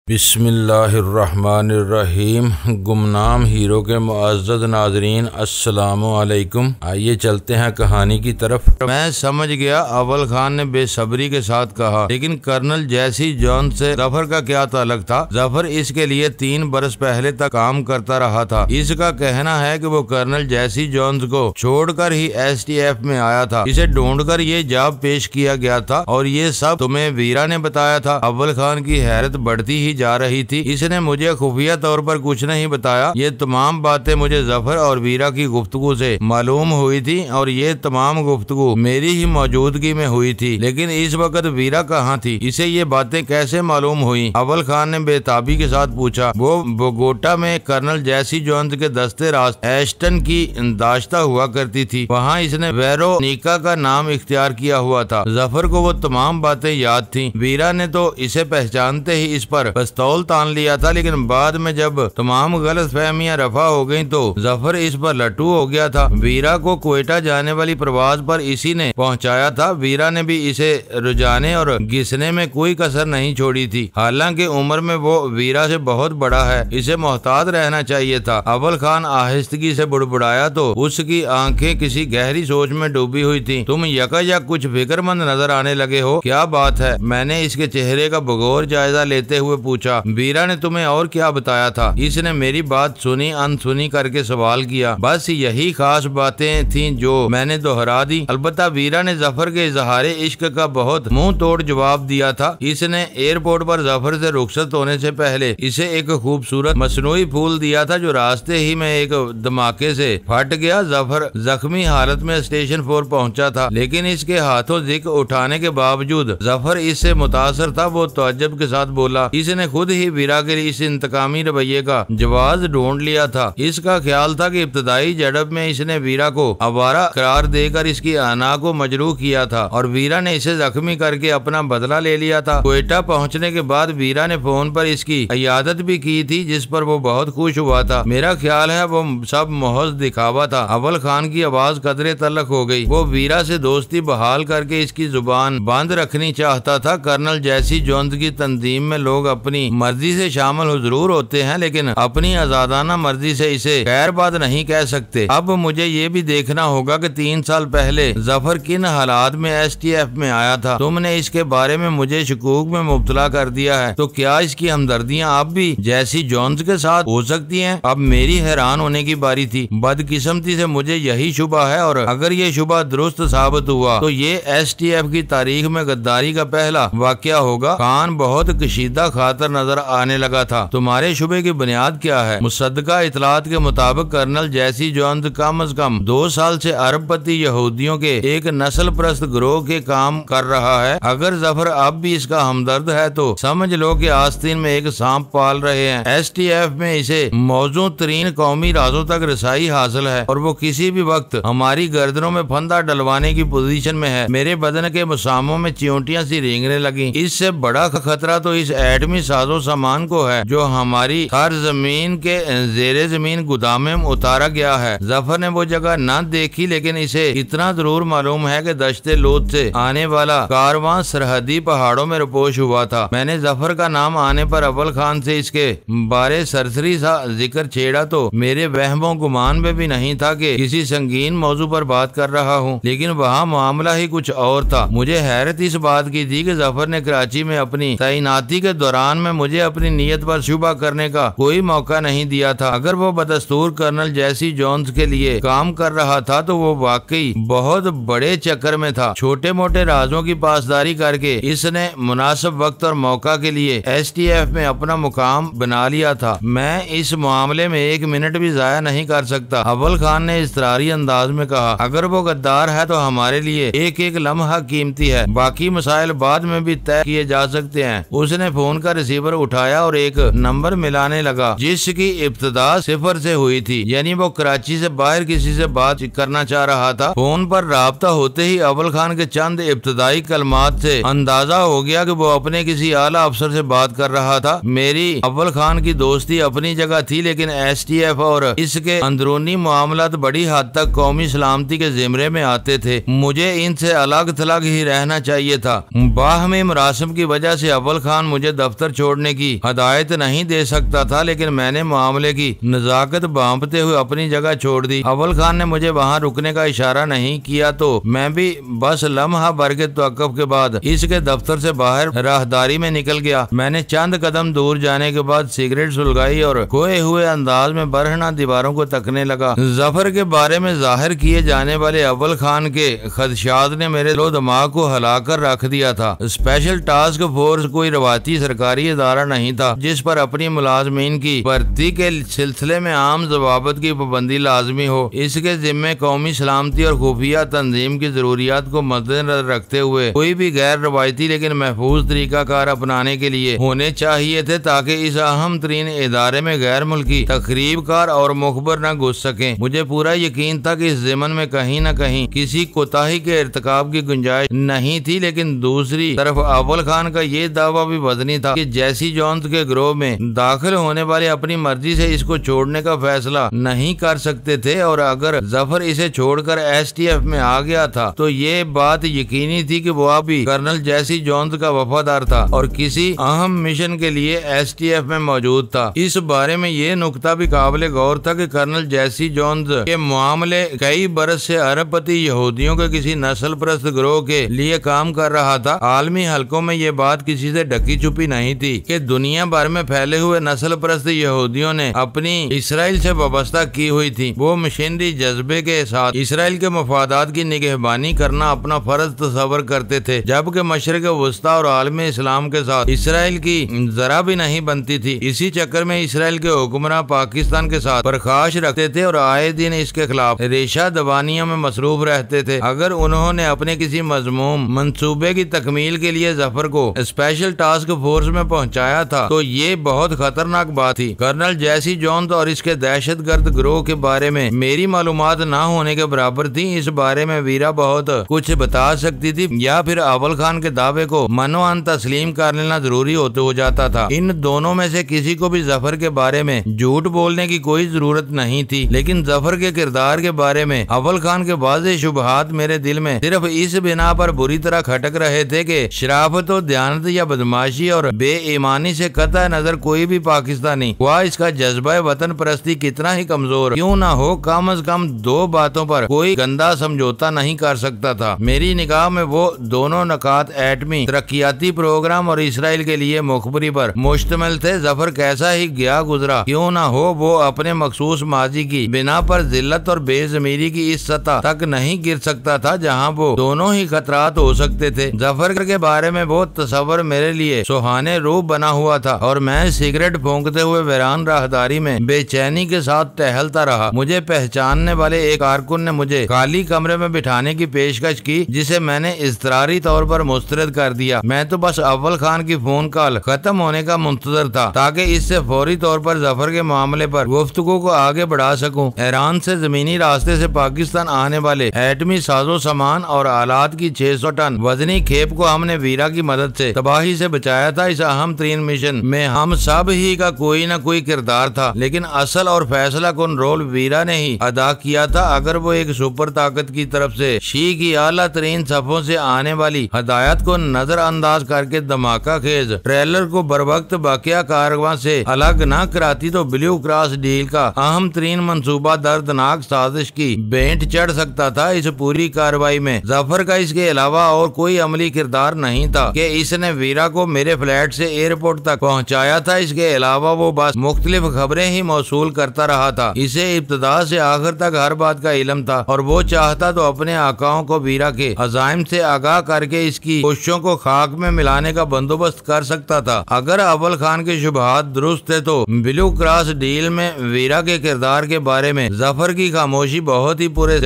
बिस्मिल्लाहिर्रहमानिर्रहीम। गुमनाम हीरो के मुअज़्ज़ज़ नाज़रीन, अस्सलामु अलैकुम। आइए चलते हैं कहानी की तरफ। मैं समझ गया अव्वल खान ने बेसब्री के साथ कहा, लेकिन कर्नल जैसी जॉन से जफर का क्या ताल्लुक था? जफर इसके लिए 3 बरस पहले तक काम करता रहा था। इसका कहना है कि वो कर्नल जैसी जॉन्स को छोड़कर ही STF में आया था। इसे ढूंढकर ये जॉब पेश किया गया था और ये सब तुम्हें वीरा ने बताया था। अव्वल खान की हैरत बढ़ती ही जा रही थी। इसने मुझे खुफिया तौर पर कुछ नहीं बताया। ये तमाम बातें मुझे जफर और वीरा की गुफ्तगू से मालूम हुई थी और ये तमाम गुफ्तगू मेरी ही मौजूदगी में हुई थी। लेकिन इस वक्त वीरा कहाँ थी? इसे ये बातें कैसे मालूम हुई? अव्वल खान ने बेताबी के साथ पूछा। वो बोगोटा में कर्नल जैसी जॉन्स के दस्ते रास्त एस्टन की दाश्ता हुआ करती थी। वहाँ इसने वेरोनिका का नाम इख्तियार किया हुआ था। जफर को वो तमाम बातें याद थी। वीरा ने तो इसे पहचानते ही इस पर पिस्तौल तान लिया था, लेकिन बाद में जब तमाम गलत फहमियाँ रफा हो गयी तो जफर इस पर लट्टू हो गया था। वीरा को कोयटा जाने वाली प्रवास पर इसी ने पहुँचाया था। वीरा ने भी इसे रुझाने और घिसने में कोई कसर नहीं छोड़ी थी। हालांकि उम्र में वो वीरा से बहुत बड़ा है, इसे मोहतात रहना चाहिए था। अव्वल खान आहिस्तगी से बुड़बुड़ाया तो उसकी आंखें किसी गहरी सोच में डूबी हुई थी। तुम यकायक कुछ फिक्रमंद नजर आने लगे हो, क्या बात है? मैंने इसके चेहरे का बगौर जायजा लेते हुए पूछा। वीरा ने तुम्हें और क्या बताया था? इसने मेरी बात सुनी अनसुनी करके सवाल किया। बस यही खास बातें थीं जो मैंने दोहरा दी। अलबत्ता वीरा ने जफर के इजहारे इश्क का बहुत मुंह तोड़ जवाब दिया था। इसने एयरपोर्ट पर जफर से रुखसत होने से पहले इसे एक खूबसूरत मसनूई फूल दिया था जो रास्ते ही में एक धमाके से फट गया। जफर जख्मी हालत में स्टेशन 4 पहुंचा था, लेकिन इसके हाथों जिक्र उठाने के बावजूद जफर इससे मुतासर था। वो तअज्जुब के साथ बोला, इसने खुद ही वीरा के लिए इस इंतकामी रवैये का जवाब ढूंढ लिया था। इसका ख्याल था कि इब्तदाई झड़प में इसने वीरा को आवारा करार देकर इसकी अना को मजरूह किया था और वीरा ने इसे जख्मी करके अपना बदला ले लिया था। कोयटा पहुंचने के बाद वीरा ने फोन पर इसकी इयादत भी की थी, जिस पर वो बहुत खुश हुआ था। मेरा ख्याल है वो सब महज दिखावा था। अव्वल खान की आवाज कदरे तलक हो गई। वो वीरा से दोस्ती बहाल करके इसकी जुबान बंद रखनी चाहता था। कर्नल जैसी जॉन्स की तंजीम में लोग अपनी मर्जी से शामिल जरूर होते हैं, लेकिन अपनी आजादाना मर्जी से इसे खैरबाद नहीं कह सकते। अब मुझे ये भी देखना होगा कि 3 साल पहले जफर किन हालात में STF में आया था। तुमने इसके बारे में मुझे शकूक में मुब्तला कर दिया है, तो क्या इसकी हमदर्दियाँ अब भी जैसी जॉन्स के साथ हो सकती हैं? अब मेरी हैरान होने की बारी थी। बदकिस्मती से मुझे यही शुबा है, और अगर ये शुबा दुरुस्त साबित हुआ तो ये STF की तारीख में गद्दारी का पहला वाकया होगा। खान बहुत कशीदा खातर नजर आने लगा था। तुम्हारे शुबे की बुनियाद क्या है? मुसद्दका इतलात के मुताबिक कर्नल जैसी जॉन्स कम अज कम 2 साल से अरबपति यहूदियों के एक नस्ल परस्त गिरोह के काम कर रहा है। अगर जफर अब भी इसका हमदर्द है तो समझ लो कि आस्तीन में एक सांप पाल रहे हैं। STF में इसे मौजूद तरीन कौमी राजों तक रसाई हासिल है और वो किसी भी वक्त हमारी गर्दनों में फंदा डलवाने की पोजीशन में है। मेरे बदन के मुसामों में चियोटियां सी रेंगने लगी। इससे बड़ा खतरा तो इस एटमी साजो सामान को है जो हमारी हर जमीन के जेरे जमीन गोदाम में उतारा गया है। जफर ने वो जगह न देखी, लेकिन इसे इतना जरूर मालूम है कि दश्ते लोथ से आने वाला कारवां सरहदी पहाड़ों में रुपोश हुआ था। मैंने जफर का नाम आने पर अव्वल खान से इसके बारे सरसरी सा जिक्र छेड़ा तो मेरे वहमों गुमान में भी नहीं था कि किसी संगीन मौजू पर बात कर रहा हूँ, लेकिन वहाँ मामला ही कुछ और था। मुझे हैरत इस बात की थी कि जफर ने कराची में अपनी तैनाती के दौरान में मुझे अपनी नीयत पर शुबा करने का कोई मौका नहीं दिया था। अगर वो बदस्तूर कर्नल जैसी जॉन्स के लिए काम कर रहा था तो वो वाकई बहुत बड़े चक्कर में था। छोटे मोटे राजों की पासदारी करके इसने मुनासिब वक्त और मौका के लिए STF में अपना मुकाम बना लिया था। मैं इस मामले में 1 मिनट भी जाया नहीं कर सकता। अव्वल खान ने इस्तरारी अंदाज में कहा। अगर वो गद्दार है तो हमारे लिए एक एक लम्हा कीमती है। बाकी मसाइल बाद में भी तय किए जा सकते हैं। उसने फोन का रिसीवर उठाया और एक नंबर मिलाने लगा जिसकी इब्तिदा 0 से हुई थी, यानी वो कराची से बाहर किसी से बात करना चाह रहा था। फोन पर राब्ता होते ही अव्वल खान के चंद इब्तदाई कलमात से अंदाजा हो गया कि वो अपने किसी आला अफसर से बात कर रहा था। मेरी अव्वल खान की दोस्ती अपनी जगह थी, लेकिन STF और इसके अंदरूनी मामलात बड़ी हद तक कौमी सलामती के जिम्मे में आते थे। मुझे इनसे अलग थलग ही रहना चाहिए था। बाहमी मुरासिम की वजह से अव्वल खान मुझे दफ्तर छोड़ने की हदायत नहीं दे सकता था, लेकिन मैंने मामले की नजाकत भांपते हुए अपनी जगह छोड़ दी। अव्वल खान ने मुझे वहाँ रुकने का इशारा नहीं किया तो मैं भी बस लम्हा भर के तवक्कुफ के बाद इसके दफ्तर से बाहर राहदारी में निकल गया। मैंने चंद कदम दूर जाने के बाद सिगरेट सुलगाई और खोए हुए अंदाज में बरहना दीवारों को तकने लगा। जफर के बारे में जाहिर किए जाने वाले अव्वल खान के खदशात ने मेरे दिलो दिमाग को हिलाकर रख दिया था। स्पेशल टास्क फोर्स कोई रवायती सरकारी इदारा नहीं था जिस पर अपनी मुलाजमीन की भर्ती के सिलसिले में आम जवाबत की पाबंदी लाजमी हो। इसके जिम्मे कौमी सलामती और खुफिया तंजीम की जरूरियात को मद्देनजर रखते हुए कोई भी गैर रवायती लेकिन महफूज तरीकाकार अपनाने के लिए होने चाहिए थे, ताकि इस अहम तरीन इदारे में गैर मुल्की तकरीबकार और मुखबर न घुस सके। मुझे पूरा यकीन था कि इस ज़िमन में कहीं न कहीं किसी कोताही के इर्तिकाब की गुंजाइश नहीं थी, लेकिन दूसरी तरफ अव्वल खान का ये दावा भी वजनी था कि जैसी जोन्स के ग्रोह में दाखिल होने वाले अपनी मर्जी से इसको छोड़ने का फैसला नहीं कर सकते थे, और अगर जफर इसे छोड़कर STF में आ गया था तो ये बात यकीनी थी कि वो भी कर्नल जैसी जोन्स का वफादार था और किसी अहम मिशन के लिए STF में मौजूद था। इस बारे में ये नुक्ता भी काबिल गौर था कि कर्नल जैसी जोन्स के मामले कई बरस से अरबपति यहूदियों के किसी नस्ल परस्त ग्रोह के लिए काम कर रहा था। आलमी हलकों में ये बात किसी से ढकी छुपी नहीं थी कि दुनिया भर में फैले हुए नस्ल परस्त यहूदियों ने अपनी इसराइल से वाबस्ता की हुई थी। वो मशीनरी जज्बे के साथ इसराइल के मफादात की निगहबानी करना अपना फर्ज तस्वर करते थे, जबकि मशरिक वस्ता और आलम इस्लाम के साथ इसराइल की जरा भी नहीं बनती थी। इसी चक्कर में इसराइल के हुक्मरान पाकिस्तान के साथ प्रकाश रखते थे और आए दिन इसके खिलाफ रेशा दबानियों में मसरूफ रहते थे। अगर उन्होंने अपने किसी मजमूम मंसूबे की तकमील के लिए जफर को स्पेशल टास्क फोर्स में पहुंचाया था तो ये बहुत खतरनाक बात थी। कर्नल जैसी जोन्स और इसके दहशतगर्द ग्रोह के बारे में मेरी मालूमात न होने के बराबर थी। इस बारे में वीरा बहुत कुछ बता सकती थी या फिर अव्वल खान के दावे को मनोअन तस्लीम कर लेना जरूरी हो जाता था। इन दोनों में से किसी को भी जफर के बारे में झूठ बोलने की कोई जरूरत नहीं थी, लेकिन जफर के किरदार के बारे में अव्वल खान के वाज़ेह शुबहात मेरे दिल में सिर्फ इस बिना पर बुरी तरह खटक रहे थे कि शराफत और दयानत या बदमाशी और बेईमानी से कतई नजर कोई भी पाकिस्तानी हुआ इसका जज्बा वतन परस्ती कितना ही कमजोर क्यों न हो, कम अज कम दो बातों पर कोई गंदा समझौता नहीं कर सकता था। मेरी निगाह में वो दोनों नकात एटमी तरक्याती प्रोग्राम और इसराइल के लिए मुखबरी पर मुश्तमिल थे। जफर कैसा ही गया गुजरा क्यों न हो, वो अपने मखसूस माजी की बिना पर जिल्लत और बेजमीरी की इस सतह तक नहीं गिर सकता था जहाँ वो दोनों ही खतरात हो सकते थे। जफर के बारे में वो तस्वर मेरे लिए सुहाने रूप बना हुआ था और मैं सिगरेट फूंकते हुए वीरान राहदारी में बेचैनी के साथ टहलता रहा। मुझे पहचानने वाले एक कारकुन ने मुझे खाली कमरे में बिठाने की पेशकश की, जिसे मैंने इज़्तिरारी तौर पर मुस्तरद कर दिया। मैं तो बस अव्वल खान की फोन कॉल खत्म होने का मुंतजर था ताकि इससे फौरी तौर पर जफर के मामले पर गुफ्तगू को आगे बढ़ा सकूं। ईरान से जमीनी रास्ते से पाकिस्तान आने वाले एटमी साजो सामान और आलात की 600 टन वजनी खेप को हमने वीरा की मदद से तबाही से बचाया था। इस अहम तरीन मिशन में हम सब ही का कोई न कोई किरदार था, लेकिन असल और फैसला कुन रोल वीरा ने ही अदा किया था। अगर वो एक सुपर ताकत की तरफ से शी की आला तरीन सफों से आने वाली हदायत को नजरअंदाज करके धमाका खेज ट्रेलर को बरवक्त बाकिया कारवां से अलग न कराती तो ब्लू क्रॉस डील का अहम तरीन मंसूबा दर्दनाक साजिश की भेंट चढ़ सकता था। इस पूरी कार्रवाई में जफर का इसके अलावा और कोई अमली किरदार नहीं था कि इसने वीरा को मेरे फ्लैट से एयरपोर्ट तक पहुंचाया था। इसके अलावा वो बस मुख्तलिफ खबरें ही मौसूल करता रहा था। इसे इब्तदा से आखिर तक हर बात का इल्म था और वो चाहता तो अपने आकाओं को वीरा के अजाइम से आगाह करके इसकी कोशिशों को खाक में मिलाने का बंदोबस्त कर सकता था। अगर अव्वल खान के शुबहात दुरुस्त थे तो ब्लू क्रॉस डील में वीरा के किरदार के बारे में जफर की खामोशी बहुत ही पूरे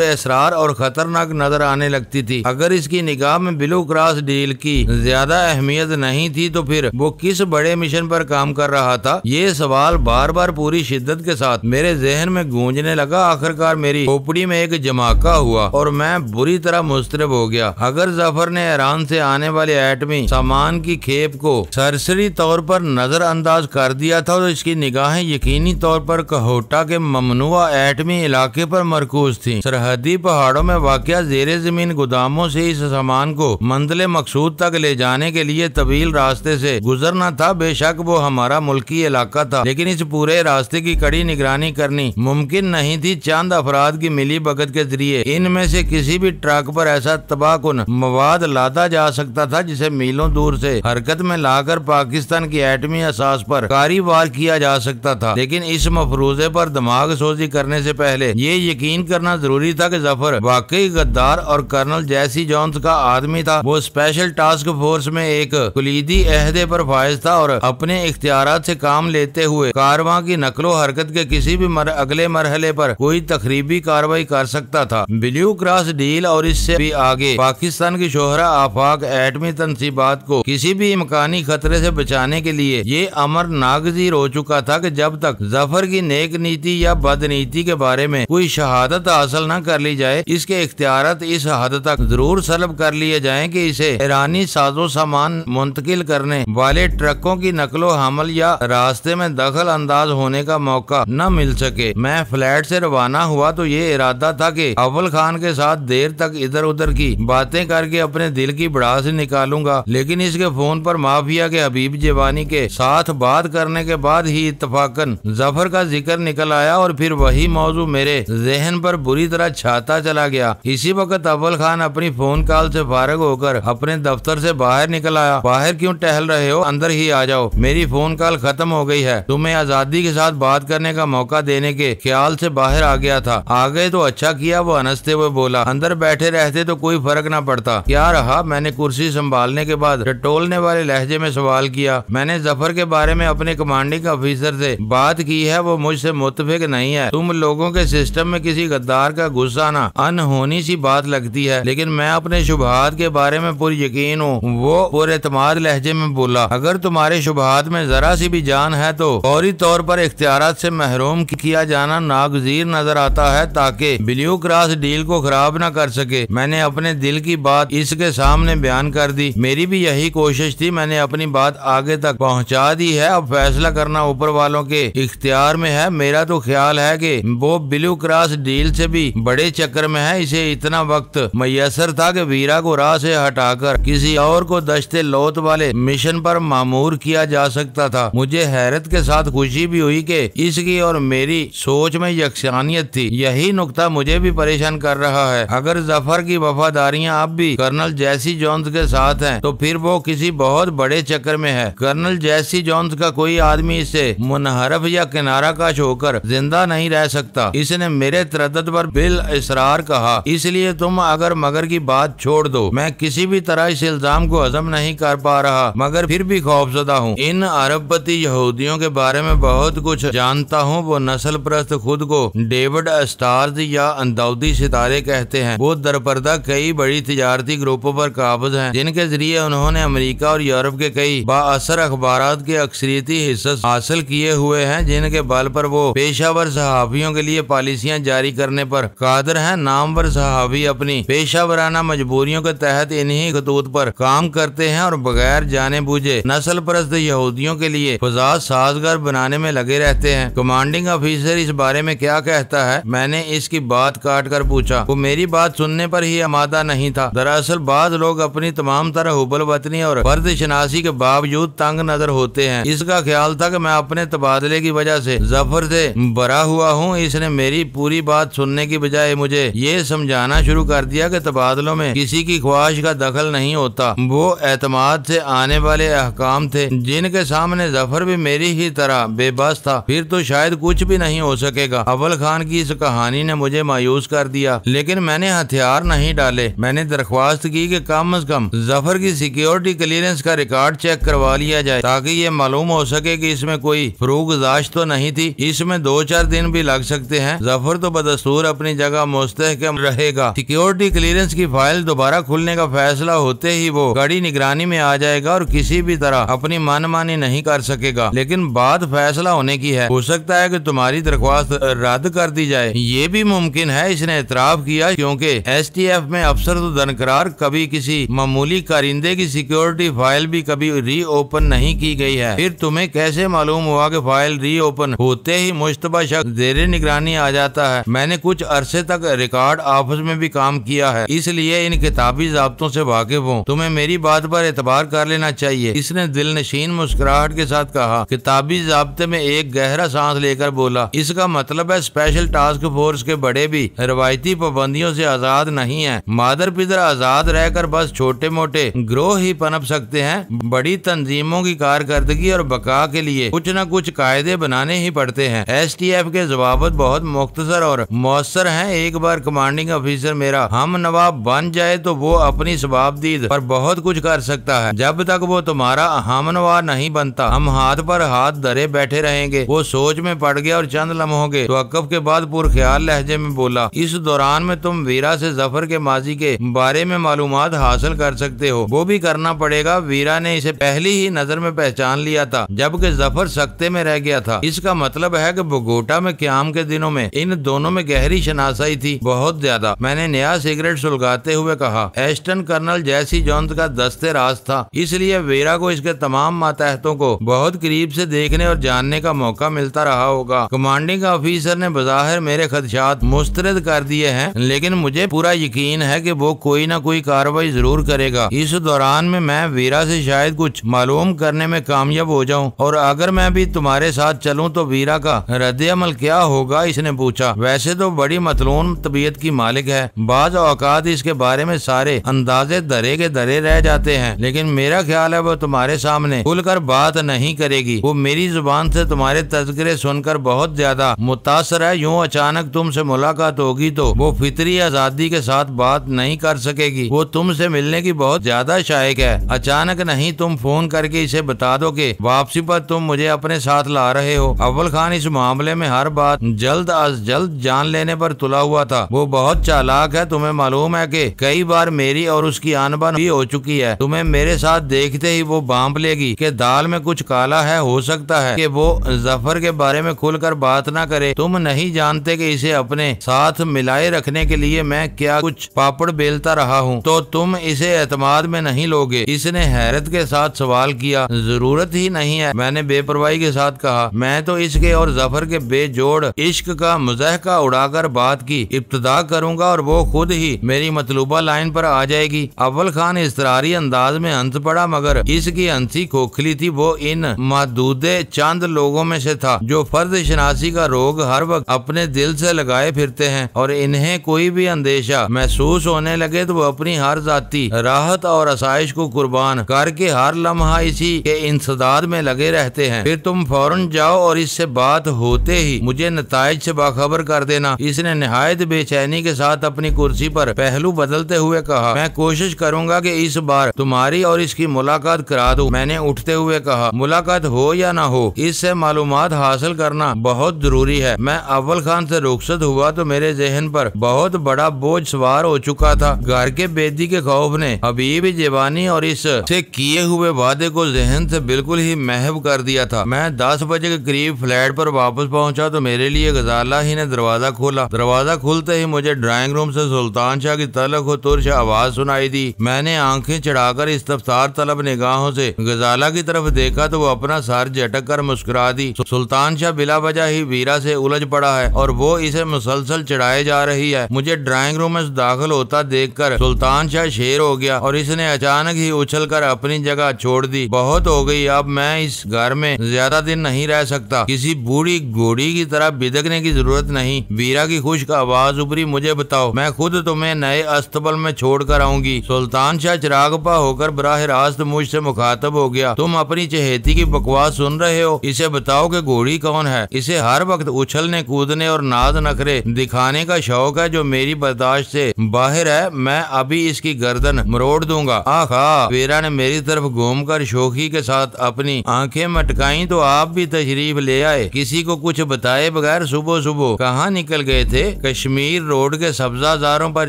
असरार और खतरनाक नजर आने लगती थी। अगर इसकी निगाह में ब्लू क्रॉस डील की ज्यादा अहमियत नहीं थी तो फिर वो किस बड़े मिशन पर काम कर रहा था, ये सवाल बार बार पूरी शिद्दत के साथ मेरे जहन में गूंजने लगा। आखिरकार मेरी खोपड़ी में एक जमाका हुआ और मैं बुरी तरह मुस्तरब हो गया। अगर जफर ने ईरान से आने वाले एटमी सामान की खेप को सरसरी तौर पर नजरअंदाज कर दिया था तो इसकी निगाहें यकीनी तौर पर कहोटा के ममनुआ एटमी इलाके पर मरकूज थी। सरहदी पहाड़ों में वाक़या ज़ेरे ज़मीन गोदामों से इस सामान को मंजिल मकसूद तक ले जाने के लिए तवील रास्ते रास्ते से गुजरना था। बेशक वो हमारा मुल्की इलाका था, लेकिन इस पूरे रास्ते की कड़ी निगरानी करनी मुमकिन नहीं थी चंद अफराद की मिली भगत के जरिए। इनमें से किसी भी ट्रक पर ऐसा तबाहकुन मवाद लादा जा सकता था जिसे मीलों दूर से हरकत में लाकर पाकिस्तान की एटमी असास पर कारीवार किया जा सकता था। लेकिन इस मफरूजे पर दिमाग सोजी करने से पहले ये यकीन करना जरूरी था कि जफर वाकई गद्दार और कर्नल जैसी जोन्स का आदमी था। वो स्पेशल टास्क फोर्स में एक कुलीदी अहदे पर फायज था और अपने इख्तियारात से काम लेते हुए कारवां की नकलो हरकत के किसी भी अगले मरहले पर कोई तकरीबी कार्रवाई कर सकता था। ब्लू क्रॉस डील और इससे भी आगे पाकिस्तान की शोहरा आफाक एटमी तनसीबात को किसी भी इम्कानी खतरे से बचाने के लिए ये अमर नागजीर हो चुका था कि जब तक जफर की नेक नीति या बदनीति के बारे में कोई शहादत हासिल न कर ली जाए, इसके इख्तियारात इस हद तक जरूर सलब कर लिए जाएं कि इसे ईरानी साजो सामान मुंतकिल करने वाले ट्रकों की नकलो हमल या रास्ते में दखल अंदाज होने का मौका न मिल सके। मैं फ्लैट से रवाना हुआ तो ये इरादा था कि अव्वल खान के साथ देर तक इधर उधर की बातें करके अपने दिल की भड़ास निकालूंगा, लेकिन इसके फोन पर माफिया के हबीब जवानी के साथ बात करने के बाद ही इत्तफाकन जफर का जिक्र निकल आया और फिर वही मौजू मेरे जहन पर बुरी तरह छाता चला गया। इसी वक्त अव्वल खान अपनी फोन कॉल से फारग होकर अपने दफ्तर से बाहर निकल आया। बाहर क्यों टहल रहे हो, अंदर ही आ जाओ, मेरी फोन कॉल खत्म हो गई है। तुम्हें आजादी के साथ बात करने का मौका देने के ख्याल से बाहर आ गया था। आ गए तो अच्छा किया, वो हंसते हुए बोला। अंदर बैठे रहते तो कोई फर्क न पड़ता। क्या रहा? मैंने कुर्सी संभालने के बाद टटोलने वाले लहजे में सवाल किया। मैंने जफर के बारे में अपने कमांडिंग ऑफिसर से बात की है, वो मुझसे मुत्तफिक नहीं है। तुम लोगों के सिस्टम में किसी गद्दार का गुस्सा आना अनहोनी सी बात लगती है, लेकिन मैं अपने शुबहात के बारे में पूरी यकीन हूँ। वो पुरएतमाद लहजे में बोला। अगर तुम्हारे शुबहात में जरा सी भी जान है तो फौरी तौर पर इख्तियारात से महरूम किया जाना नागजीर नजर आता है, ताकि ब्लू क्रॉस डील को खराब न कर सके। मैंने अपने दिल की बात इसके सामने बयान कर दी। मेरी भी यही कोशिश थी, मैंने अपनी बात आगे तक पहुंचा दी है। अब फैसला करना ऊपर वालों के इख्तियार में है। मेरा तो ख्याल है कि वो ब्लू क्रॉस डील से भी बड़े चक्कर में है। इसे इतना वक्त मैसर था कि वीरा को राह से हटाकर किसी और को दश्ते लौत वाले मिशन पर मामूर किया जा सकता था। मुझे हैरत के साथ खुशी भी हुई कि इसकी और मेरी सोच में यकसानियत थी। यही नुक्ता मुझे भी परेशान कर रहा है। अगर जफर की वफादारियां अब भी कर्नल जैसी जोन्स के साथ हैं, तो फिर वो किसी बहुत बड़े चक्कर में है। कर्नल जैसी जोन्स का कोई आदमी इससे मुनहरफ या किनारा काश होकर जिंदा नहीं रह सकता। इसने मेरे तरद्दुद पर बिल इसरार कहा। इसलिए तुम अगर मगर की बात छोड़ दो। मैं किसी भी तरह इस इल्जाम को हजम नहीं कर पा रहा, मगर फिर भी खौफजदा हूँ। इन अरबपति यहूदियों के बारे में बहुत कुछ जानता हूँ। वो नस्ल परस्त खुद को डेविड स्टार्स या अंदाउदी सितारे कहते हैं। वो दरपर्दा कई बड़ी तिजारती ग्रुपों पर काबिज हैं, जिनके जरिए उन्होंने अमेरिका और यूरोप के कई बाअसर अखबारात के अक्सरियती हिस्से हासिल किए हुए हैं, जिनके बल पर वो पेशावर सहाफियों के लिए पॉलिसियां जारी करने पर कादिर हैं। नामवर सहाफी अपनी पेशावराना मजबूरियों के तहत इन्हीं खतूत पर काम करते हैं और बगैर जाने बूझे नस्ल परस्त यहूदियों के लिए फजा साजगार बनाने में लगे रहते हैं। कमांडिंग ऑफिसर इस बारे में क्या कहता है? मैंने इसकी बात काट कर पूछा। वो मेरी बात सुनने पर ही आमादा नहीं था। दरअसल बाद लोग अपनी तमाम तरह हुबल वतनी और फर्द शनासी के बावजूद तंग नजर होते हैं। इसका ख्याल था कि मैं अपने तबादले की वजह से जफर से बरा हुआ हूँ। इसने मेरी पूरी बात सुनने की बजाय मुझे ये समझाना शुरू कर दिया कि तबादलों में किसी की ख्वाहिश का दखल नहीं होता। वो एतमाद से आने वाले अहकाम थे, जिनके सामने जफर भी मेरी ही तरह बेबस था। फिर तो शायद कुछ भी नहीं हो सकेगा। अव्वल खान की इस कहानी ने मुझे मायूस कर दिया, लेकिन मैंने हथियार नहीं डाले। मैंने दरख्वास्त की कि कम से कम जफर की सिक्योरिटी क्लियरेंस का रिकॉर्ड चेक करवा लिया जाए, ताकि ये मालूम हो सके कि इसमें कोई फरूगजाश तो नहीं थी। इसमें 2-4 दिन भी लग सकते हैं। जफर तो बदस्तूर अपनी जगह मुस्तहकम रहेगा। सिक्योरिटी क्लियरेंस की फाइल दोबारा खुलने का फैसला होते ही वो कड़ी निगरानी में आ जाएगा और किसी भी तरह अपनी मनमानी नहीं कर सकेगा। लेकिन बात फैसला होने की है। हो सकता है कि तुम्हारी दरख्वास्त रद्द कर दी जाए। ये भी मुमकिन है, इसने एतराफ किया, क्योंकि STF में अफसर तो दरकरार कभी किसी मामूली कारिंदे की सिक्योरिटी फाइल भी कभी री ओपन नहीं की गई है। फिर तुम्हें कैसे मालूम हुआ कि फाइल री ओपन होते ही मुश्तबा शख्स जेर निगरानी आ जाता है? मैंने कुछ अरसे तक रिकॉर्ड ऑफिस में भी काम किया है, इसलिए इन किताबी ज़ाब्तों से वाकिफ हूँ। तुम्हें मेरी बात पर एतबार कर लेना लेना चाहिए। इसने दिलनशीन मुस्कुराहट के साथ कहा। किताबी ज़ाब्ते में एक गहरा सांस लेकर बोला, इसका मतलब है स्पेशल टास्क फोर्स के बड़े भी रवायती पाबंदियों से आजाद नहीं है। मादर पिदर आजाद रहकर बस छोटे मोटे ग्रोह ही पनप सकते हैं। बड़ी तंजीमों की कारकर्दगी और बका के लिए कुछ न कुछ कायदे बनाने ही पड़ते हैं। STF के जवाबत बहुत मुख्तसर और मौसर हैं। एक बार कमांडिंग ऑफिसर मेरा हम नवाब बन जाए तो वो अपनी सवाबदीद पर बहुत कुछ कर सकता है। जब तक वो तुम्हारा हम नवाब नहीं बनता हम हाथ पर हाथ धरे बैठे रहेंगे। वो सोच में पड़ गया और चंद लम्हों के तवक्कुफ के बाद पुरख्याल लहजे में बोला, इस दौरान में तुम वीरा से जफर के माजी के बारे में मालूमात हासिल कर सकते हो। वो भी करना पड़ेगा। वीरा ने इसे पहली ही नजर में पहचान लिया था जबकि जफर सख्ते में रह गया था। इसका मतलब है कि बोगोटा में क्याम के दिनों में इन दोनों में गहरी शनासाई थी, बहुत ज्यादा। मैंने नया सिगरेट सुलगाते हुए कहा, एस्टन कर्नल जैसी जॉन्स का दस्ते राज था, इसलिए वीरा को इसके तमाम मातहतों को बहुत करीब से देखने और जानने का मौका मिलता रहा होगा। कमांडिंग ऑफिसर ने बज़ाहिर मेरे खदशात मुस्तरद कर दिए हैं, लेकिन मुझे पूरा यकीन है कि वो कोई न कोई कार्रवाई जरूर करेगा। इस दौरान में मैं वीरा से शायद कुछ मालूम करने में कामयाब हो जाऊं, और अगर मैं भी तुम्हारे साथ चलूं तो वीरा का रद्द-ए-अमल क्या होगा? इसने पूछा। वैसे तो बड़ी मतलून तबीयत की मालिक है, बाज औकात इसके बारे में सारे अंदाजे दरे के दरे रह जाते हैं, लेकिन मेरा ख्याल है वो तुम्हारे सामने खुलकर बात नहीं करेगी। वो मेरी जुबान से तुम्हारे तज़किरे सुनकर बहुत ज्यादा मुतासर है। यूं अचानक तुमसे मुलाकात होगी तो वो फितरी आजादी के साथ बात नहीं कर सकेगी। वो तुमसे मिलने की बहुत ज्यादा शायक है। अचानक नहीं, तुम फोन करके इसे बता दो कि वापसी पर तुम मुझे अपने साथ ला रहे हो। अव्वल खान इस मामले में हर बात जल्द अज जल्द जान लेने पर तुला हुआ था। वो बहुत चालाक है। तुम्हें मालूम है कि कई बार मेरी और उसकी आनबन भी हो चुकी है। तुम्हें मेरे साथ देखते ही वो बांप लेगी कि दाल में कुछ काला है। हो सकता है कि वो जफर के बारे में खुलकर बात ना करे। तुम नहीं जानते कि इसे अपने साथ मिलाए रखने के लिए मैं क्या कुछ पापड़ बेलता रहा हूँ, तो तुम इसे एतमाद में नहीं लोगे। इसने हैरत के साथ सवाल किया। जरूरत ही नहीं है, मैंने बेपरवाही के साथ कहा। मैं तो इसके और जफर के बेजोड़ इश्क का मुज़ाहका उड़ाकर बात की इब्तिदा करूंगा और वो खुद ही मेरी मतलूबा लाइन पर आ जाएगी। अव्वल खान इसरारी अंदाज में हंस पड़ा, मगर इसकी हंसी खोखली थी। वो इन महदूदे चंद लोगों में से था जो फर्द शनासी का रोग हर वक्त अपने दिल से लगाए फिरते हैं, और इन्हें कोई भी अंदेशा महसूस होने लगे तो वो अपनी हर जाती राहत और आसाइश को कुर्बान करके हर लम्हा इसी के इंसदाद में लगे रहते हैं। फिर तुम फौरन जाओ और इससे बात होते ही मुझे नताइज से बाखबर कर देना। इसने निहायत बेचैनी के साथ अपनी कुर्सी पर पहलू बदलते हुए कहा। मैं कोशिश करूंगा कि इस बार तुम्हारी और इसकी मुलाकात करा दूं। मैंने उठते हुए कहा, मुलाकात हो या ना हो, इससे मालूमात हासिल करना बहुत जरूरी है। मैं अव्वल खान से रुखसत हुआ तो मेरे जहन पर बहुत बड़ा बोझ सवार हो चुका था। घर के बेदी के खौफ ने हबीब जवानी और इस से किए हुए वादे को जहन से बिल्कुल ही महव कर दिया था। मैं 10 बजे के करीब फ्लैट पर वापस पहुंचा तो मेरे लिए गजाला ही ने दरवाजा खोला। दरवाजा खुलते ही मुझे ड्राइंग रूम से सुल्तान शाह की तलख व तुर्श आवाज सुनाई दी। मैंने आंखें चढ़ाकर इस्तफसार तलब निगाहों से गजाला की तरफ देखा तो वो अपना सर झटक कर मुस्कुरा दी। सुल्तान शाह बिला वजह ही वीरा से उलझ पड़ा है और वो इसे मुसलसल चढ़ाए जा रही है। मुझे ड्राइंग रूम में दाखिल होता देखकर सुल्तान शाह शेर हो गया और इसने अचानक ही उछलकर अपनी जगह छोड़ दी। बहुत हो गई, अब मैं इस घर में ज्यादा दिन नहीं रह सकता। किसी बूढ़ी घोड़ी की तरह बिदकने की जरूरत नहीं। वीरा की खुश्क आवाज उभरी, मुझे बताओ, मैं खुद तुम्हें नए अस्तबल में छोड़ कर आऊंगी। सुल्तान शाह चिरागपा होकर बराह रास्त मुझसे मुखातब हो गया। तुम अपनी चहेती की बकवास सुन रहे हो? इसे बताओ कि घोड़ी कौन है? इसे हर वक्त उछलने कूदने और नाज नखरे दिखाने का शौक है जो मेरी बर्दाश्त से बाहर है। मैं अभी इसकी गर्दन मरोड़ दूंगा। आखा, वीरा ने मेरी तरफ घूमकर शोखी के साथ अपनी आंखें मटकाई। तो आप भी तशरीफ ले आए, किसी को कुछ बताए बगैर सुबह सुबह कहाँ निकल गए थे? कश्मीर रोड के सब्जाजारों पर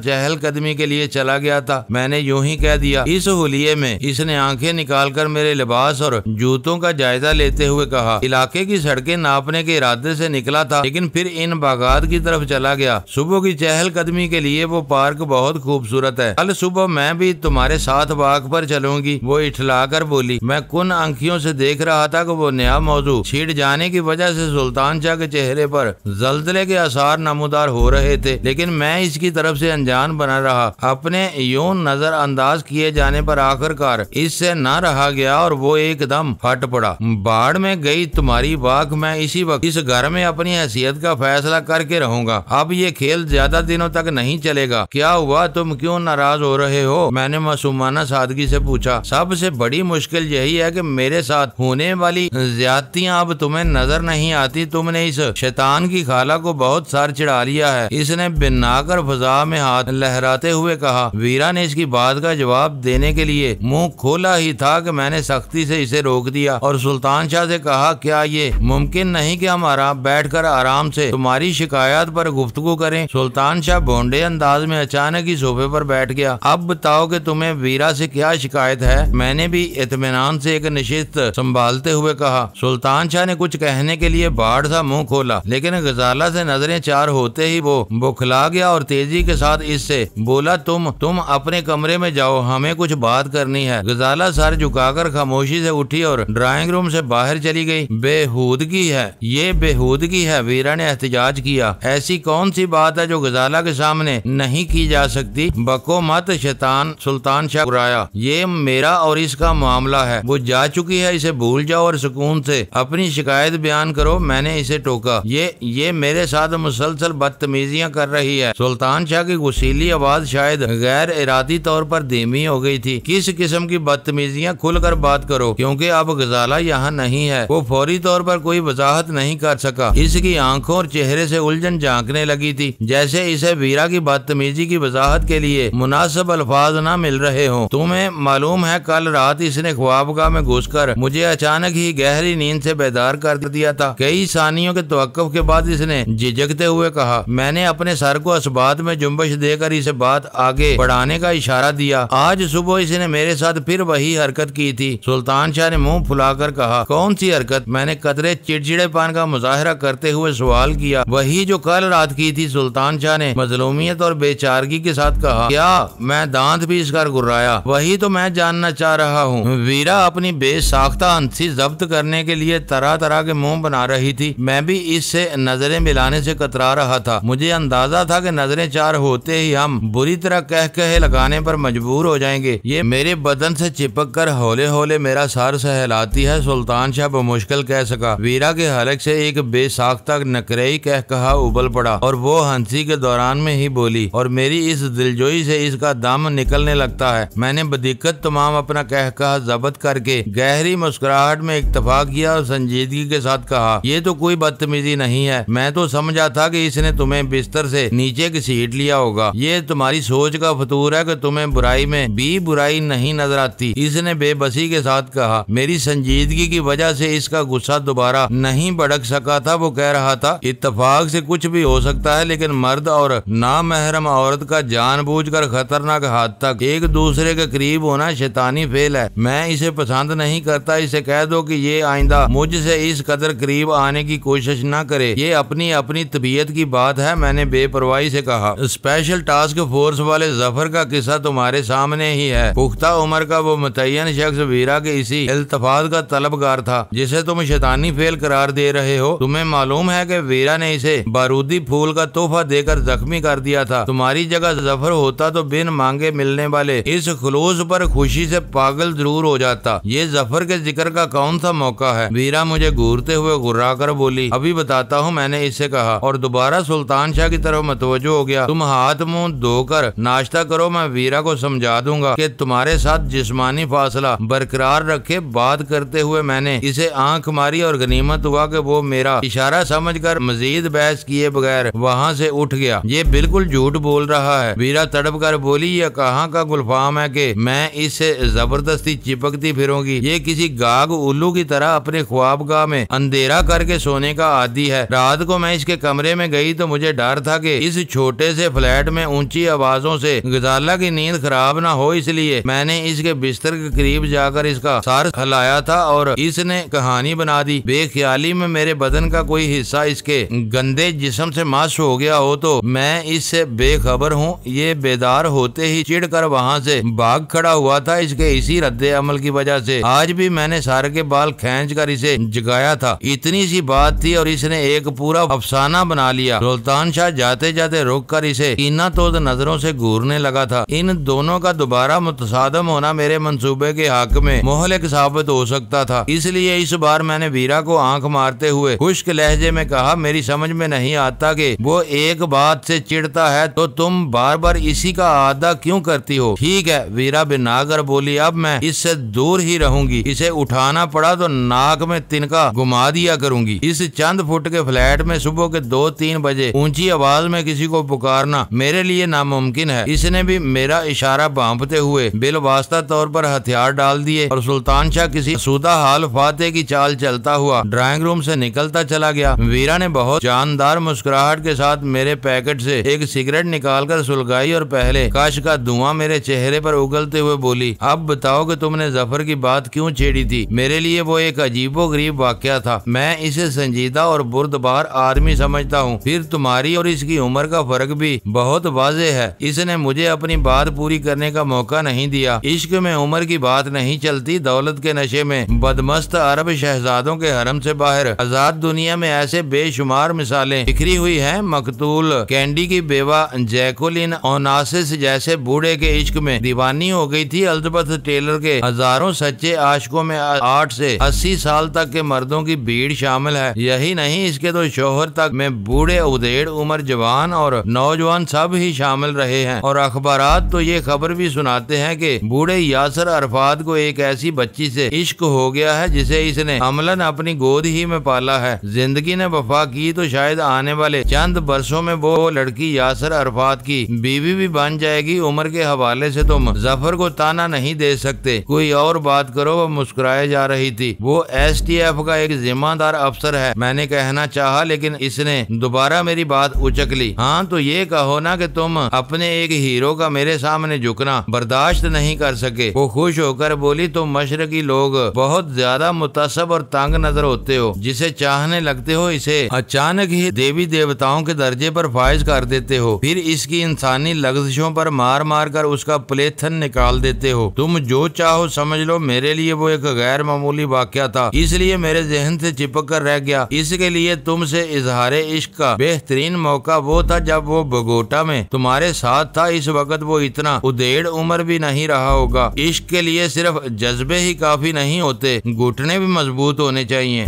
चहल कदमी के लिए चला गया था, मैंने यूं ही कह दिया। इस हुलिये में इसने आंखें निकालकर मेरे लिबास और जूतों का जायजा लेते हुए कहा, इलाके की सड़कें नापने के इरादे से निकला था, लेकिन फिर इन बागात की तरफ चला गया। सुबह की चहल कदमी के लिए वो पार्क बहुत खूबसूरत है। कल सुबह मैं भी तुम्हारे साथ वाक पर चलूंगी। वो इठला कर बोली। मैं कुन आंखियों से देख रहा था कि वो नया मौजू छिड़ जाने की वजह से सुल्तान शाह के चेहरे पर जल्जले के आसार नमूदार हो रहे थे, लेकिन मैं इसकी तरफ से अनजान बना रहा। अपने यूं नजर अंदाज किए जाने पर आखिरकार इससे न रहा गया और वो एकदम फट पड़ा। बाढ़ में गई तुम्हारी वाक, मैं इसी वक्त इस घर में अपनी हैसियत का फैसला करके रहूंगा। अब ये खेल ज्यादा दिनों तक नहीं चलेगा। क्या हुआ, तुम क्यों नाराज हो रहे हो? मैंने मासूमाना सादगी से पूछा। सबसे बड़ी मुश्किल यही है कि मेरे साथ होने वाली ज्यादतियां अब तुम्हें नजर नहीं आती। तुमने इस शैतान की खाला को बहुत सर चढ़ा लिया है। इसने बिन्नाकर फजा में हाथ लहराते हुए कहा। वीरा ने इसकी बात का जवाब देने के लिए मुंह खोला ही था कि मैंने सख्ती से इसे रोक दिया और सुल्तान शाह से कहा, क्या ये मुमकिन नहीं कि हमारा बैठकर आराम से तुम्हारी शिकायत पर गुफ्तगू करें? सुल्तान शाह भोंडे अंदाज में अचानक ही सोफे पर बैठ गया। अब बताओ कि तुम्हें वीरा से क्या शिकायत है? मैंने भी इत्मीनान से एक नशिस्त संभालते हुए कहा। सुल्तान शाह ने कुछ कहने के लिए बाढ़ सा मुंह खोला, लेकिन गजाला से नजरें चार होते ही वो बुखला गया और तेजी के साथ इससे बोला, तुम अपने कमरे में जाओ, हमें कुछ बात करनी है। गजाला सर झुकाकर खामोशी से उठी और ड्राइंग रूम से बाहर चली गई। बेहूदगी है, ये बेहूदगी है, वीरा ने एहतजाज किया। ऐसी कौन सी बात है जो गजाला के सामने नहीं की जा सकती? बको मत शैतान, सुल्तान शाह मुस्कुराया। ये मेरा और इसका मामला है, वो जा चुकी है, इसे भूल जाओ और सुकून से अपनी शिकायत बयान करो। मैंने इसे टोका। ये मेरे साथ मुसलसल बदतमीजियां कर रही है। सुल्तान शाह की गुस्सीली आवाज शायद गैर इरादी तौर पर धीमी हो गई थी। किस किस्म की बदतमीजियां? खुलकर बात करो, क्योंकि अब गजाला यहाँ नहीं है। वो फौरी तौर पर कोई वजाहत नहीं कर सका। इसकी आंखों और चेहरे से उलझन झांकने लगी थी, जैसे इसे वीरा की बदतमीजी की वजाहत के लिए मुनासिब अल्फाज न मिल रहे हो। तुम्हें मालूम है, कल रात इसने ख्वाबगाह में घुसकर मुझे अचानक ही गहरी नींद से बेदार कर दिया था। कई सानियों के तवक्कुफ के बाद इसने झिझकते हुए कहा। मैंने अपने सर को असबात में जुम्बश देकर इसे बात आगे बढ़ाने का इशारा दिया। आज सुबह इसने मेरे साथ फिर वही हरकत की थी। सुल्तान शाह ने मुंह फुलाकर कहा। कौन सी हरकत? मैंने कतरे चिड़चिड़ेपन का मुजाहरा करते हुए सवाल किया। वही जो कल रात की थी, सुल्तान शाह ने मजलूमियत और बेचारगी के साथ कहा। क्या? मैं दांत पीस कर गुर्राया। वही तो मैं जानना चाह रहा हूँ। वीरा अपनी बेसाख्ता हंसी जब्त करने के लिए तरह तरह के मुंह बना रही थी। मैं भी इससे नजरें मिलाने से कतरा रहा था। मुझे अंदाजा था कि नजरें चार होते ही हम बुरी तरह कह लगाने पर मजबूर हो जाएंगे। ये मेरे बदन से चिपक कर हौले हौले मेरा सर सहलाती है, सुल्तान शाह मुश्किल कह सका। वीरा के हलक से एक बेसाख्ता नकरेई कहा उबल पड़ा और वो हंसी के दौरान में ही बोली, और मेरी इस दिलजोई से इसका दम निकलने लगता है। मैंने बदिक्कत तमाम अपना कहा जब्त करके गहरी मुस्कुराहट में इत्तफाक किया और संजीदगी के साथ कहा, ये तो कोई बदतमीजी नहीं है। मैं तो समझा था कि इसने तुम्हें बिस्तर से नीचे घसीट लिया होगा। ये तुम्हारी सोच का फतूर है कि तुम्हें बुराई में भी बुराई नहीं नजर आती। इसने बेबसी के साथ कहा। मेरी संजीदगी की वजह से इसका गुस्सा दोबारा नहीं भड़क सका था। वो कह रहा था, इत्तफाक से कुछ भी हो सकता है, लेकिन मर्द और नामहरम औरत का जानबूझकर खतरनाक हाथ तक एक दूसरे के करीब होना शैतानी फेल है। मैं इसे पसंद नहीं करता। इसे कह दो कि ये आइंदा मुझसे इस कदर करीब आने की कोशिश न करे। ये अपनी अपनी तबीयत की बात है। मैंने बेपरवाही से कहा। स्पेशल टास्क फोर्स वाले जफर का किस्सा तुम्हारे सामने ही है। पुख्ता उम्र का वो मुतय्यन शख्स वीरा के इसी इल्तफात का तलबगार था जिसे तुम शैतानी फेल करार दे रहे हो। तुम्हें मालूम है कि वीरा ने इसे बारूदी फूल का तोहफा देकर जख्मी कर दिया था। तुम्हारी जगह जफर होता तो बिन मांगे मिलने वाले इस खुलूस पर खुशी से पागल जरूर हो जाता। ये जफर के जिक्र का कौन सा मौका है? वीरा मुझे घूरते हुए गुर्रा कर बोली। अभी बताता हूँ, मैंने इससे कहा और दोबारा सुल्तान शाह की तरफ मतवज्जो हो गया। तुम हाथ मुंह धोकर नाश्ता करो, मैं वीरा को समझा दूंगा कि तुम्हारे साथ जिस्मानी फासला बरकरार रखे। बात करते हुए मैंने इसे आंख मारी और गनीमत हुआ कि वो मेरा इशारा समझकर मजीद बहस किए बगैर वहाँ से उठ गया। ये बिल्कुल झूठ बोल रहा है, वीरा तड़प कर बोली। ये कहाँ का गुलफाम है कि मैं इससे जबरदस्ती चिपकती फिरूंगी। ये किसी गाग उल्लू की तरह अपने ख्वाबगाह में अंधेरा करके सोने का आदी है। रात को मैं इसके कमरे में गई तो मुझे डर था कि इस छोटे से फ्लैट में ऊंची आवाजों से गजाला की नींद खराब ना हो, इसलिए मैंने इसके बिस्तर के करीब जाकर इसका सर हिलाया था और इसने कहानी बना दी। बेख्याली में मेरे बदन का कोई हिस्सा इसके गंदे जिस्म से मास हो गया हो तो मैं इससे बेखबर हूँ। ये बेदार होते ही चिढ़कर वहाँ से भाग खड़ा हुआ था। इसके इसी रद्दे अमल की वजह से आज भी मैंने सर के बाल खींच कर इसे जगाया था। इतनी सी बात थी और इसने एक पूरा अफसाना बना लिया। सुल्तान शाह जाते जाते रुक कर इसे कीना तोड़ नजरों से घूरने लगा था। इन दोनों का दोबारा मुतसादम होना मेरे मंसूबे के हक में मोहलिक साबित हो सकता था। इसलिए इस बार मैंने वीरा को आंख मारते हुए खुश्क लहजे में कहा, मेरी समझ में नहीं आता कि वो एक बात से चिढ़ता है तो तुम बार बार इसी का आदा क्यों करती हो। ठीक है, वीरा बिनाकर बोली, अब मैं इससे दूर ही रहूंगी। इसे उठाना पड़ा तो नाक में तिनका घुमा दिया करूंगी। इस चंद फुट के फ्लैट में सुबह के 2-3 बजे ऊंची आवाज में किसी को पुकारना मेरे लिए नामुमकिन है। इसने भी मेरा इशारा भांपते हुए बिलवास्ता तौर पर हथियार डाल दिए और सुल्तान शाह किसी सूदा हाल फाते की चाल चलता हुआ ड्राइंग रूम से निकलता चला गया। वीरा ने बहुत जानदार मुस्कुराहट के साथ मेरे पैकेट से एक सिगरेट निकालकर सुलगाई और पहले काश का धुआं मेरे चेहरे पर उगलते हुए बोली, अब बताओ कि तुमने जफर की बात क्यों छेड़ी थी। मेरे लिए वो एक अजीबोगरीब वाकया था। मैं इसे संजीदा और बुर्दबार आदमी समझता हूँ। फिर तुम्हारी और इसकी उम्र का फर्क भी बहुत वाज़ेह है। इसने मुझे अपनी बात पूरी करने का मौका नहीं दिया। इश्क में उम्र की बात नहीं चलती। दौलत के नशे में बदमस्त अरब शहजादों के हरम से बाहर आजाद दुनिया में ऐसे बेशुमार मिसालें बिखरी हुई हैं। मकतूल कैंडी की बेवा जैकोलिन ओनासिस जैसे बूढ़े के इश्क में दीवानी हो गई थी। अल्जबथ टेलर के हजारों सच्चे आशिकों में 8 से 80 साल तक के मर्दों की भीड़ शामिल है। यही नहीं, इसके तो शोहर तक में बूढ़े, उदेड़, उम्र जवान और नौजवान सब ही शामिल रहे हैं। और अखबारात तो ये खबर भी सुनाते हैं कि बूढ़े यासर अरफात को एक ऐसी बच्ची से इश्क हो गया है जिसे इसने अमलन अपनी गोद ही में पाला है। जिंदगी ने वफा की तो शायद आने वाले चंद बरसों में वो लड़की यासर अरफात की बीवी भी बन जाएगी। उम्र के हवाले से तुम जफर को ताना नहीं दे सकते। कोई और बात करो। वो मुस्कुराए जा रही थी। वो STF का एक जिम्मेदार अफसर है, मैंने कहना चाहा, लेकिन इसने दोबारा मेरी बात उचक ली। हाँ तो ये कहो ना कि तुम अपने एक हीरो का मेरे सामने झुकना बर्दाश्त नहीं कर सके। वो खुश होकर बोली, तुम मशरकी लोग बहुत ज्यादा मुतसब और तंग नजर होते हो। जिसे चाहने लगते हो इसे अचानक ही देवी देवताओं के दर्जे पर फायज कर देते हो। फिर इसकी इंसानी लग्ज़िशों पर मार मार कर उसका प्लेथन निकाल देते हो। तुम जो चाहो समझ लो। मेरे लिए वो एक गैर मामूली वाकया था, इसलिए मेरे जहन से चिपक कर रह गया। इसके लिए तुमसे इजहारे इश्क का बेहतरीन मौका वो था जब वो बगोटा में तुम्हारे साथ था। इस वक्त वो इतना उदेड़ उम्र भी नहीं रहा होगा। इश्क के लिए सिर्फ जज्बे ही काफी नहीं होते, घुटने भी मजबूत होने चाहिए।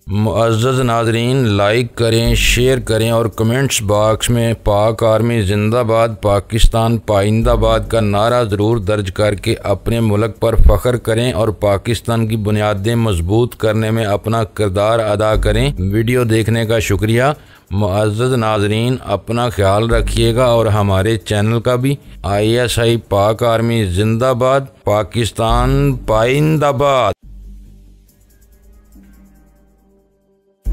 मुअज़्ज़ज़ नाज़रीन, लाइक करें, शेयर करें और कमेंट्स बॉक्स में पाक आर्मी जिंदाबाद, पाकिस्तान पाइंदाबाद का नारा ज़रूर दर्ज करके अपने मुल्क पर फ़ख्र करें और पाकिस्तान की बुनियादें मजबूत करने में अपना किरदार अदा करें। वीडियो देखने का शुक्रिया। मुअज़्ज़ज़ नाज़रीन, अपना ख्याल रखिएगा और हमारे चैनल का भी। ISI पाक आर्मी जिंदाबाद, पाकिस्तान पाइंदाबाद।